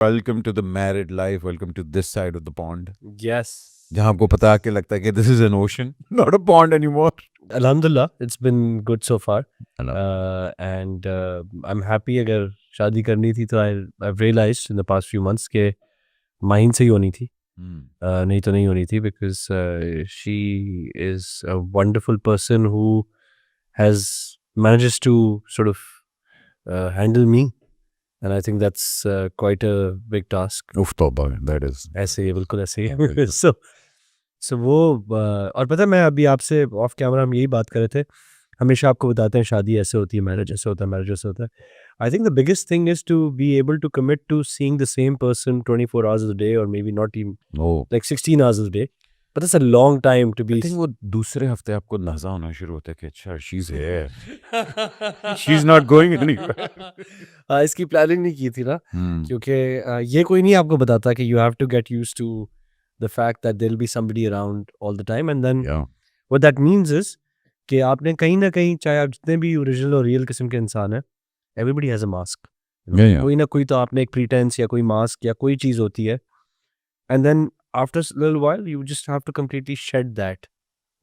Welcome to the married life. Welcome to this side of the pond. Yes. जहाँ आपको पता के लगता है कि this is an ocean, not a pond anymore. Alhamdulillah, it's been good so far. Alhamdulillah. And I'm happy अगर शादी करनी थी तो I've realized in the past few months के माहिन से ही होनी थी. नहीं तो नहीं होनी थी because she is a wonderful person who manages to sort of handle me. And I think that's quite a big task. Oof, tauba, that is. ऐसे ही बिल्कुल ऐसे ही so वो और पता है मैं अभी आपसे ऑफ कैमरा हम यही बात कर रहे थे. हमेशा आपको बताते हैं शादी ऐसे होती है, मैरिज ऐसे होता है, मैरिज ऐसे होता है. I think the biggest thing is to be able to commit to seeing the same person 24 hours a day or maybe not even like 16 hours a day. But that's a long time to be. I think वो दूसरे हफ्ते आपको नज़ा होना शुरू होता है कि अच्छा she's here. She's not going anywhere. इसकी प्लानिंग नहीं की थी ना, क्योंकि ये कोई नहीं आपको बताता कि you have to get used to the fact that there'll be somebody around all the time. And then what that means is कि आपने कहीं ना कहीं, चाहे आप जितने भी ओरिजिनल और रियल किस्म के इंसान हैं, everybody has a mask. कोई ना कोई तो आपने एक प्रीटेंस या कोई मास्क या कोई चीज़ होती है. And then after a little while you just have to completely shed that,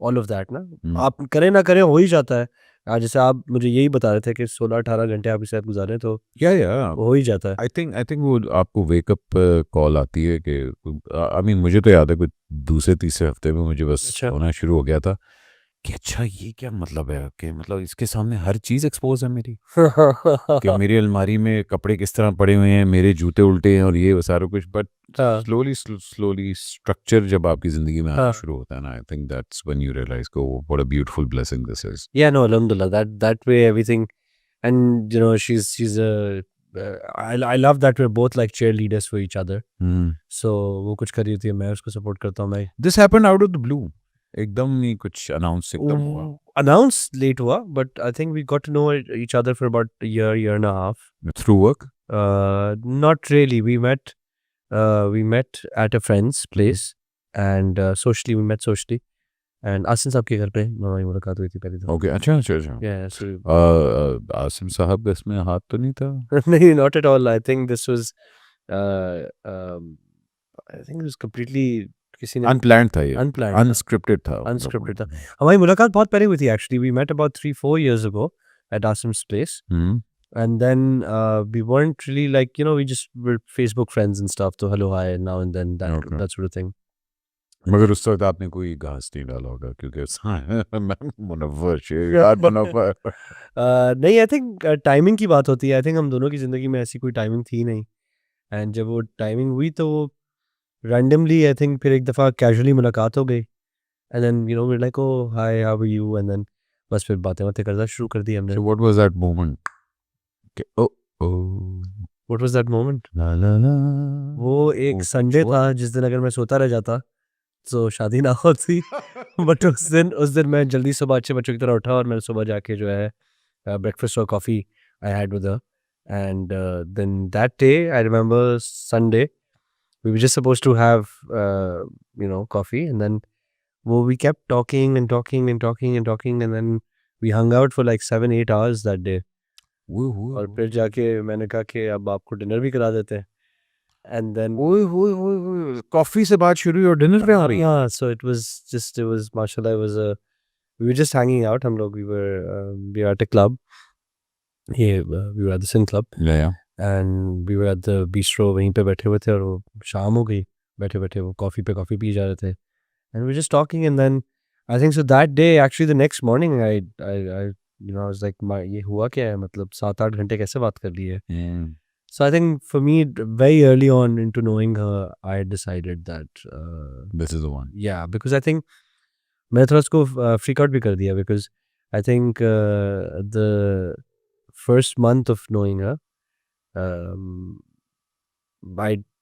all of that ना. आप करें ना करें हो ही जाता है. जैसे आप मुझे यही बता रहे थे कि 16-18 घंटे आपके साथ गुजारे तो हो ही जाता है. I think वो आपको वेकअप कॉल आती है कि I mean मुझे तो याद है कुछ दूसरे तीसरे हफ्ते में मुझे बस होना शुरू हो गया था कि अच्छा ये क्या मतलब है कि मतलब इसके सामने हर चीज़ एक्सपोज है मेरी. कि मेरी अलमारी में कपड़े किस तरह पड़े हुए हैं, मेरे जूते उल्टे हैं और ये सारा कुछ. बट स्लोली स्ट्रक्चर जब आपकी ज़िंदगी में आना शुरू होता है ना, I think that's when you realise को what a beautiful blessing this is. Yeah, no, alhamdulillah, that way everything. And you know, she's a I love that we're both like cheerleaders for each other. So वो कुछ कर रही थी, मैं उसको support करता हूँ. मैं this happened out of the blue, एकदम ही कुछ अनाउंस एकदम हुआ. अनाउंस लेट हुआ, but I think we got to know each other for about a year and a half. Through work? Not really. We met at a friend's place and socially we met socially. And Asim साहब के घर पे हमारी मुलाकात हुई थी पहली दफा. Okay, अच्छा. Yeah, so आसिम साहब का इसमें हाथ तो नहीं था? नहीं, not at all. I think this was I think it was completely किसी ने अनप्लान्ड था ये. Unplanned. अनस्क्रिप्टेड था. Unscripted था. हमारी मुलाकात बहुत पहले हुई थी actually. We met about 3-4 years ago at Asim's place. And then we weren't really like, you know, we just were Facebook friends and stuff. So hello, hi, now and then, that sort of thing. मगर उस वक्त आपने कोई घास नहीं डाला होगा क्योंकि मुनव्वर शेर मुनव्वर. नहीं, आई थिंक टाइमिंग की बात होती है. आई थिंक हम दोनों की ज़िंदगी में ऐसी कोई टाइमिंग थी नहीं. एंड जब वो टाइमिंग हुई तो वो रैंडमली आई थिंक फिर एक दफ़ा कैजुअली मुलाकात हो गई. And then you know we like, oh hi, how are you, and then बस फिर बातें करना शुरू कर दी हमने. So what was that moment? What was that moment? ला ला ला. वो एक संडे था जिस दिन अगर मैं सोता रह जाता तो शादी ना होती. बट उस दिन मैं जल्दी सुबह अच्छे बच्चों की तरह उठा और मैंने सुबह जाके जो है ब्रेकफास्ट और coffee I had with her. And then that day I remember Sunday we were just supposed to have you know coffee, and then we kept talking and talking and talking and talking, and then we hung out for like 7-8 hours that day. और फिर जाके मैंने कहा कि अब आपको dinner भी करा देते हैं. And then कॉफी से बात शुरू हुई और डिनर पे आ रही. yeah, so it was mashallah, we were just hanging out. हम लोग we were at a club. we were at the Sin Club. Yeah. And we were at the bistro, वहीं पे बैठे हुए थे और वो शाम हो गई. बैठे वो कॉफ़ी पी जा रहे थे. And we were just talking, and then I think so that day, actually the next morning, I you know I was like, ये हुआ क्या है, मतलब 7-8 घंटे कैसे बात कर ली है. So I think for me, very early on into knowing her, I decided that this is the one. Yeah, because I think मैंने थोड़ा उसको freak out भी कर दिया, because I think the first month of knowing her,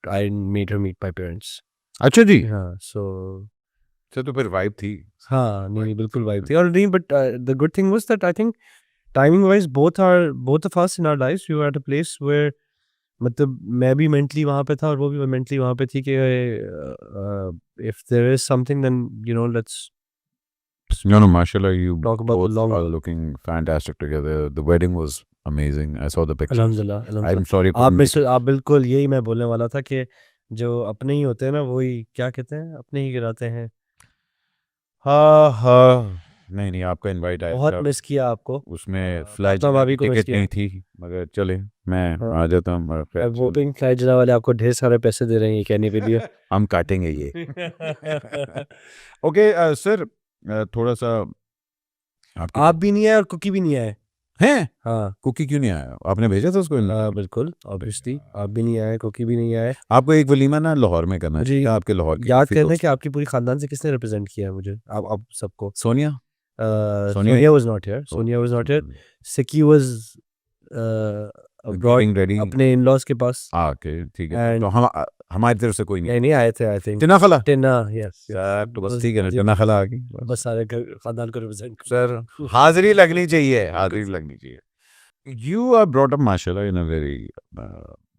I made her meet my parents. अच्छा जी. हाँ, so तो फिर वाइब थी. हाँ, नहीं बिल्कुल वाइब थी. और नहीं, but the good thing was that I think timing wise both of us in our lives, we were at a place where मतलब मैं भी mentally वहाँ पे था और वो भी mentally वहाँ पे थी कि if there is something, then you know let's No, mashallah, you talk about both long are looking fantastic together. The wedding was amazing. I saw the picture. अल्हम्दुलिल्लाह, अल्हम्दुलिल्लाह। I'm sorry. आप बिल्कुल यही मैं बोलने वाला था कि जो अपने ही होते हैं ना वही क्या कहते हैं अपने ही गिराते हैं। हाँ नहीं आपका इनवाइट आया बहुत था, मिस किया आपको। उसमें फ्लाइट फातिमा भाभी को मिस टिकट किया। नहीं थी, मगर चले मैं हाँ। आ जाता हूँ। अब होपिंग फ्लाइट जना वाले आपको ढेर सारे पैसे दे रहे हैं ये कहने के लिए। हम काटेंगे ये। ओके सर, थोड़ा सा आप भी नहीं आए और कुकी भी नहीं आए हैं? हाँ कुकी क्यों नहीं आया? आपने भेजा था उसको? बिल्कुल ऑब्वियसली आप भी नहीं आए कुकी भी नहीं आए। आपको एक वलीमा ना लाहौर में करना चाहिए, आपके लाहौर की याद किसी करना दोस्त कि आपकी पूरी खानदान से किसने रिप्रेजेंट किया है मुझे आप सबको। Sonia Sonia was not here, Sonia was not here, सिकी वाज अब्रॉड getting ready। अपने इन-लॉज के पास। ओके ठीक है, And- तो हम हमारी तरफ से कोई नहीं। नहीं आए थे आई थिंक टिना खला टिना यस सर, तो बस ठीक है ना, टिना खला आ गई बस सारे खानदान को रिप्रेजेंट सर। हाजिरी लगनी चाहिए, हाजिरी लगनी चाहिए। यू आर ब्रॉट अप माशाल्लाह in a very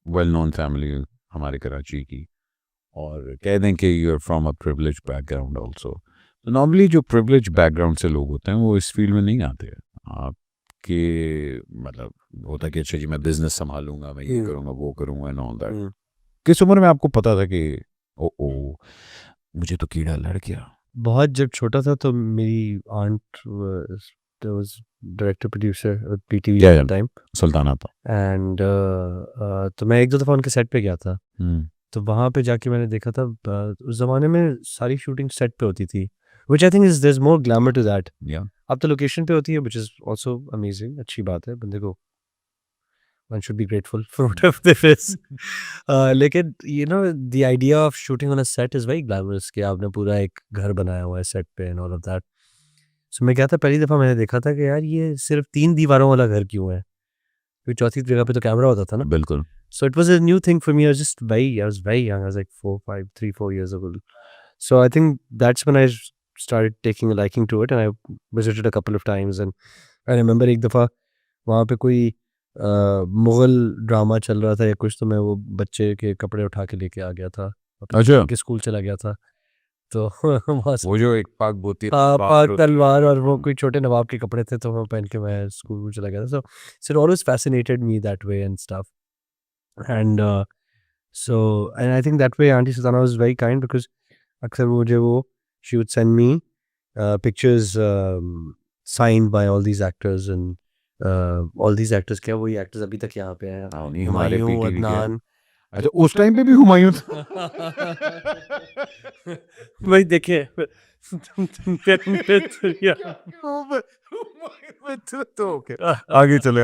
well known family हमारे कराची की, और कह दें कि you are from a privilege background also. तो नॉर्मली जो प्रिविलेज बैकग्राउंड से लोग होते हैं वो इस फील्ड में नहीं आते हैं। आपके मतलब होता है कि अच्छा जी मैं बिजनेस संभालूंगा, मैं ये करूंगा वो करूंगा एंड ऑल दैट। किस उम्र में आपको पता था कि ओ मुझे तो कीड़ा लड़ गया? बहुत जब छोटा था तो मेरी aunt was director producer PTV Yeah, at yeah. The time Sultana था। एंड तो मैं एक दो दफ़ा उनके सेट पे गया था। तो वहाँ पे जाके मैंने देखा था उस ज़माने में सारी शूटिंग सेट पे होती थी, which I think is there is more glamour to that. Yeah. अब तो लोकेशन पे होती है व्हिच इज आल्सो अमेजिंग, अच्छी बात है, बंदे को one should be grateful for whatever there is. लेकिन you know the idea of shooting on a set is very glamorous कि आपने पूरा एक घर बनाया हुआ है सेट पे and all of that. So मैं गया था पहली दफ़ा, मैंने देखा था कि यार ये सिर्फ 3 दीवारों वाला घर क्यों है, क्योंकि चौथी जगह पे तो कैमरा होता था ना। बिल्कुल। So it was a new thing for me. I was very young. I was like 4 years old. So I think that's when I started taking a liking to it, and I visited a couple of times. And I remember एक दफ़ा वहाँ पे कोई Mughal drama चल रहा था या कुछ, तो मैं वो बच्चे के कपड़े उठा के लेके आ गया था। अच्छा। के स्कूल चला गया था। तो वहाँ से वो जो एक पाक बोती पाक तलवार और वो कोई छोटे नवाब के कपड़े थे, तो वो पहन के मैं स्कूल चला गया था। So it always fascinated me that way and stuff. And and I think that way Auntie Sultana was very kind because अक्सर मुझे वो she would send me pictures signed by all these actors and all these actors, क्या वही actors अभी तक यहाँ पे हैं, नहीं हमारे हुमायूं, PTV के। अदनान। अच्छा उस टाइम पे भी हुमायूं था? भाई देखिए तो ओके, आगे चले।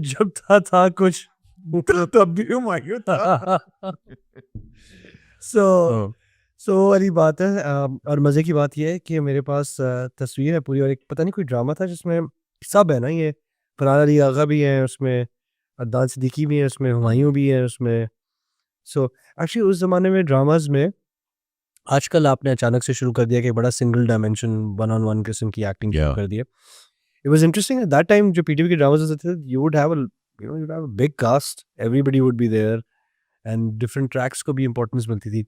जब था कुछ तब भी हुमायूं था। सो वाली बात है। और मज़े की बात यह है कि मेरे पास तस्वीर है पूरी, और एक पता नहीं कोई ड्रामा था जिसमें सब है ना, ये फरहान अली आगा भी है उसमें, अदनान सिद्दीकी भी है उसमें, हुमायूं भी है उसमें। सो एक्चुअली उस ज़माने में ड्रामाज में आजकल आपने अचानक से शुरू कर दिया कि बड़ा single dimension one on one किस्म की एक्टिंग शुरू कर दी है। It was interesting at that time जो पीटीवी के ड्रामास होते थे, you would have a big cast, everybody would be there and different tracks को भी importance मिलती थी।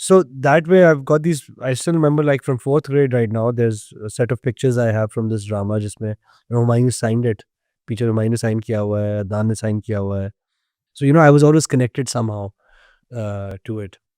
So that way I've got these, I still remember like from 4th grade right now, there's a set of pictures I have from this drama जिसमें Humayun signed it, पीछे हुमायूं ने sign किया हुआ है, अदनान ने sign किया हुआ है। So I was always connected somehow to it.